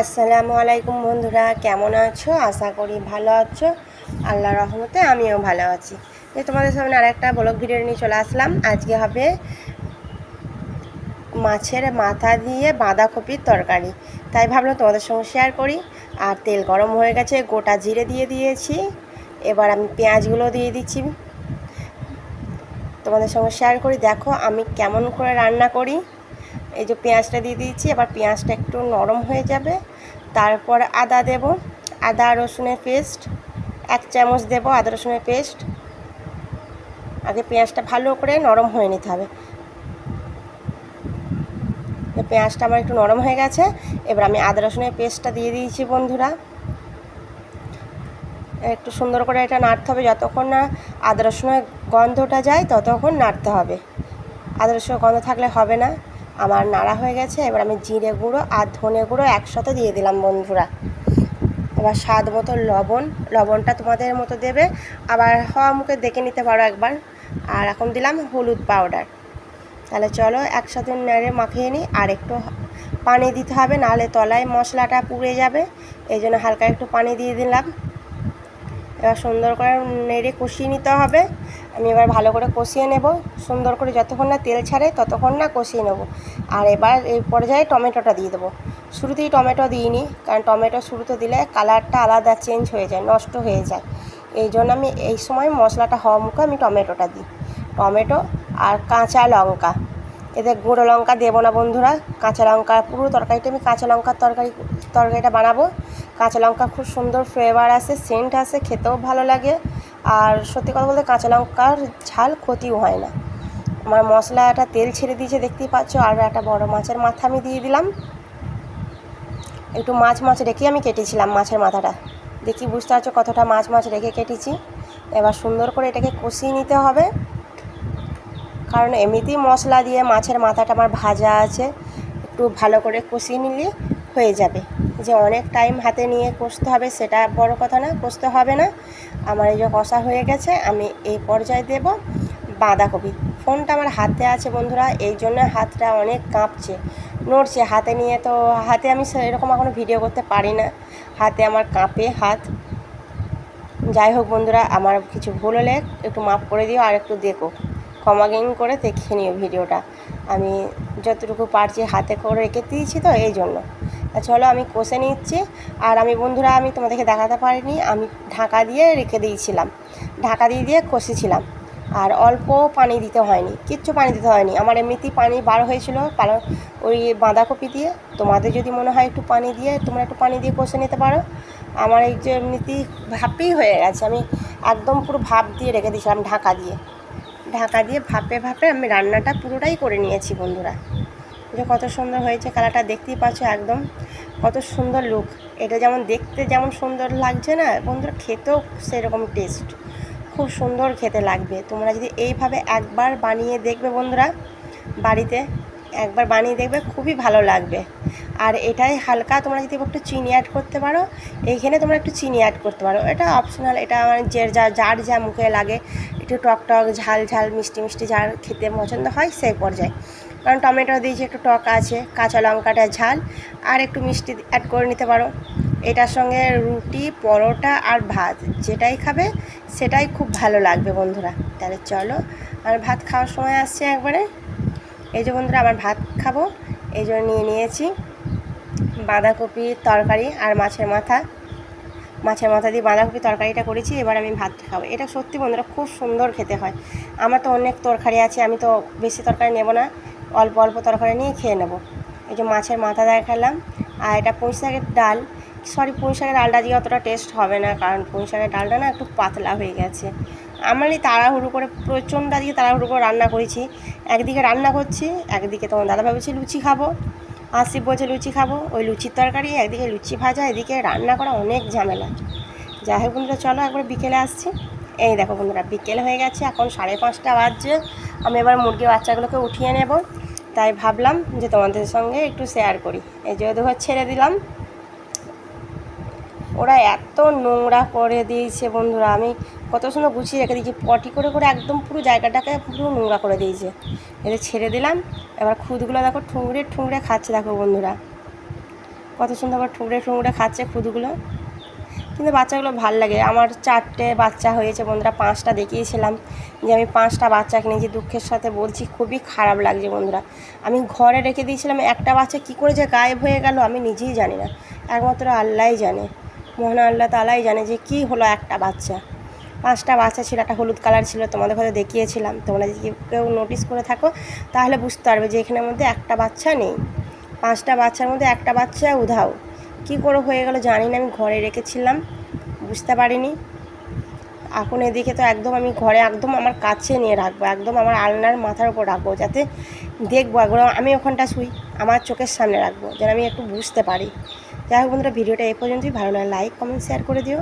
আসসালামু আলাইকুম বন্ধুরা, কেমন আছো? আশা করি ভালো আছো। আল্লাহর রহমতে আমিও ভালো আছি। তোমাদের সামনে আরেকটা ব্লগ ভিডিও নিয়ে চলে আসলাম। আজকে হবে মাছের মাথা দিয়ে বাঁধাকপির তরকারি, তাই ভাবলাম তোমাদের সঙ্গে শেয়ার করি। আর তেল গরম হয়ে গেছে, গোটা জিরে দিয়ে দিয়েছি। এবার আমি পেঁয়াজগুলো দিয়ে দিচ্ছি, তোমাদের সঙ্গে শেয়ার করি। দেখো আমি কেমন করে রান্না করি। এই যে পেঁয়াজটা দিয়ে দিয়েছি, এবার পেঁয়াজটা একটু নরম হয়ে যাবে, তারপর আদা দেব। আদা রসুনের পেস্ট 1 চামচ দেবো। আদা রসুনের পেস্ট আগে পেঁয়াজটা ভালো করে নরম হয়ে নিতে হবে। পেঁয়াজটা আমার একটু নরম হয়ে গেছে, এবার আমি আদা রসুনের পেস্টটা দিয়ে দিয়েছি বন্ধুরা। একটু সুন্দর করে এটা নাড়তে হবে, যতক্ষণ না আদা রসুনের গন্ধটা যায় ততক্ষণ নাড়তে হবে। আদা রসুনের গন্ধ থাকলে হবে না। আমার নাড়া হয়ে গেছে, এবার আমি জিরে গুঁড়ো আর ধনে গুঁড়ো একসাথে দিয়ে দিলাম বন্ধুরা। এবার স্বাদ মতো লবণটা তোমাদের মতো দেবে, আবার হওয়া মুখে দেখে নিতে পারো একবার। আর এখন দিলাম হলুদ পাউডার। তাহলে চলো একসাথে নেড়ে মাখিয়ে নিই। আর একটু পানি দিতে হবে, নাহলে তলায় মশলাটা পুড়ে যাবে, এই জন্য হালকা একটু পানি দিয়ে দিলাম। এবার সুন্দর করে নেড়ে কষিয়ে নিতে হবে। আমি এবার ভালো করে কষিয়ে নেব, সুন্দর করে যতক্ষণ না তেল ছাড়ে ততক্ষণ না কষিয়ে নেব। আর এবার এই পর্যায়ে টমেটোটা দিয়ে দেবো। শুরুতেই টমেটো দিইনি, কারণ টমেটো শুরুতে দিলে কালারটা আলাদা চেঞ্জ হয়ে যায়, নষ্ট হয়ে যায়। এই জন্য আমি এই সময় মশলাটা হওয়া মুখে আমি টমেটোটা দিই। টমেটো আর কাঁচা লঙ্কা, এতে গুঁড়ো লঙ্কা দেবো না বন্ধুরা। কাঁচা লঙ্কা, পুরো তরকারিটা আমি কাঁচা লঙ্কার তরকারিটা বানাবো। কাঁচা লঙ্কা খুব সুন্দর ফ্লেভার আসে, সেন্ট আসে, খেতেও ভালো লাগে। আর সত্যি কথা বলতে কাঁচা লঙ্কার ঝাল ক্ষতিও হয় না। আমার মশলাটা তেল ছেড়ে দিয়েছে দেখতেই পাচ্ছ। আর একটা বড় মাছের মাথা আমি দিয়ে দিলাম। একটু মাছ রেখে আমি কেটেছিলাম মাছের মাথাটা, দেখি বুঝতে পারছো কতটা মাছ রেখে কেটেছি। এবার সুন্দর করে এটাকে কষিয়ে নিতে হবে, কারণ এমনিতেই মশলা দিয়ে মাছের মাথাটা আমার ভাজা আছে। একটু ভালো করে কষিয়ে নিলে হয়ে যাবে। যে অনেক টাইম হাতে নিয়ে কষতে হবে সেটা বড় কথা না, কষতে হবে না। আমার এই যে কষা হয়ে গেছে, আমি এই পর্যায়ে দেব বাঁধাকপি। ফোনটা আমার হাতে আছে বন্ধুরা, এই জন্য হাতটা অনেক কাঁপছে, নড়ছে। হাতে নিয়ে তো হাতে আমি সেরকম এখনও ভিডিও করতে পারি না, হাতে আমার কাঁপে হাত। যাই হোক বন্ধুরা, আমার কিছু ভুল হলে একটু মাফ করে দিও, আর একটু দেখো, ক্ষমাগিন করে দেখে নিও ভিডিওটা। আমি যতটুকু পারছি হাতে করে রেখে দিয়েছি তো, এই জন্য। চলো আমি কষে নিচ্ছি। আর আমি বন্ধুরা, আমি তোমাদেরকে দেখাতে পারিনি, আমি ঢাকা দিয়ে রেখে দিয়েছিলাম, ঢাকা দিয়ে কষেছিলাম। আর অল্প পানি দিতে হয়নি, কিচ্ছু পানি দিতে হয়নি। আমার এমনিতেই পানি বার হয়েছিল ওই বাঁধাকপি দিয়ে। তোমাদের যদি মনে হয় একটু পানি দিয়ে, তোমরা একটু পানি দিয়ে কষে নিতে পারো। আমার এই যে এমনিতেই ভাপেই হয়ে গেছে, আমি একদম পুরো ভাপ দিয়ে রেখে দিয়েছিলাম। ঢাকা দিয়ে ভাপে আমি রান্নাটা পুরোটাই করে নিয়েছি বন্ধুরা। যে কত সুন্দর হয়েছে, কালারটা দেখতেই পাচ্ছ, একদম কত সুন্দর লুক। এটা যেমন দেখতে যেমন সুন্দর লাগছে না বন্ধুরা, খেতেও সেরকম টেস্ট, খুব সুন্দর খেতে লাগবে। তোমরা যদি এইভাবে একবার বানিয়ে দেখবে বন্ধুরা, বাড়িতে একবার বানিয়ে দেখবে, খুবই ভালো লাগবে। আর এটাই হালকা তোমরা যদি একটু চিনি অ্যাড করতে পারো, এইখানে তোমরা একটু চিনি অ্যাড করতে পারো, এটা অপশনাল। এটা মানে যার যা মুখে লাগে, একটু টক ঝাল মিষ্টি যার খেতে পছন্দ হয় সেই পর্যায়ে। কারণ টমেটো দিয়েছি, একটু টক আছে, কাঁচা লঙ্কাটা ঝাল, আর একটু মিষ্টি অ্যাড করে নিতে পারো। এটার সঙ্গে রুটি, পরোটা আর ভাত যেটাই খাবে সেটাই খুব ভালো লাগবে বন্ধুরা। তাহলে চলো, আমার ভাত খাওয়ার সময় আসছে একবারে। এই যে বন্ধুরা, আমার ভাত খাবো, এই জন্য নিয়েছি বাঁধাকপির তরকারি আর মাছের মাথা দিয়ে বাঁধাকপি তরকারিটা করেছি। এবার আমি ভাত খাবো। এটা সত্যি বন্ধুরা খুব সুন্দর খেতে হয়। আমার তো অনেক তরকারি আছে, আমি তো বেশি তরকারি নেব না, অল্প তরকারি নিয়ে খেয়ে নেব। এই যে মাছের মাথা দেখালাম। আর এটা পুঁই শাকের ডাল, পুঁই শাকের ডালটা দিয়ে অতটা টেস্ট হবে না, কারণ পুঁই শাকের ডালটা না একটু পাতলা হয়ে গেছে। আমার এই তাড়াহুড়ো করে, প্রচণ্ড দিয়ে তাড়াহুড়ো করে রান্না করেছি। একদিকে রান্না করছি, একদিকে তোমার দাদা ভাবছি লুচি খাবো, আসিফ বলছে লুচি খাবো, ওই লুচির তরকারি, একদিকে লুচি ভাজা, এদিকে রান্না করা, অনেক ঝামেলা। যাই হোক বন্ধুরা, চলো একবার বিকেলে আসছি। এই দেখো বন্ধুরা, বিকেল হয়ে গেছে, এখন 5:30 বাজছে। আমি এবার মুরগির বাচ্চাগুলোকে উঠিয়ে নেব, তাই ভাবলাম যে তোমাদের সঙ্গে একটু শেয়ার করি। এই যে ওদের ছেড়ে দিলাম, ওরা এত নোংরা করে দিয়েছে বন্ধুরা। আমি কত সুন্দর গুছিয়ে রেখে দিয়েছি, পটি করে একদম পুরো জায়গাটাকে পুরো নোংরা করে দিয়েছে। এদের ছেড়ে দিলাম, এবার খুদগুলো দেখো ঠুংরে খাচ্ছে, দেখো বন্ধুরা। কত সুন্দর করে ঠুকরে ঠুকরে খাচ্ছে খুদগুলো। কিন্তু বাচ্চাগুলো ভাল লাগে। আমার 4টে বাচ্চা হয়েছে বন্ধুরা, 5টা দেখিয়েছিলাম যে আমি 5টা বাচ্চা কিনেছি। দুঃখের সাথে বলছি খুবই খারাপ লাগছে বন্ধুরা। আমি ঘরে রেখে দিয়েছিলাম, একটা বাচ্চা কী করে যে গায়েব হয়ে গেল আমি নিজেই জানি না, একমাত্র আল্লাহই জানে, মহান আল্লাহ তাআলাই জানে যে কী হলো। একটা বাচ্চা, 5টা বাচ্চা ছিল, একটা হলুদ কালার ছিল, তোমাদের হয়তো দেখিয়েছিলাম। তোমরা যদি কেউ নোটিস করে থাকো তাহলে বুঝতে পারবে যে এখানের মধ্যে একটা বাচ্চা নেই। 5টা বাচ্চার মধ্যে একটা বাচ্চা উধাও, কী করে হয়ে গেল জানি না। আমি ঘরে রেখেছিলাম, বুঝতে পারিনি। এখন এদিকে তো একদম আমি ঘরে একদম আমার কাছে নিয়ে রাখবো, একদম আমার আলনার মাথার উপর রাখবো, যাতে দেখবো এগুলো আমি ওখানটা শুই, আমার চোখের সামনে রাখবো, যেন আমি একটু বুঝতে পারি। যাই হোক বন্ধুরা, ভিডিওটা এই পর্যন্তই। ভালো লাগে লাইক কমেন্ট শেয়ার করে দিও।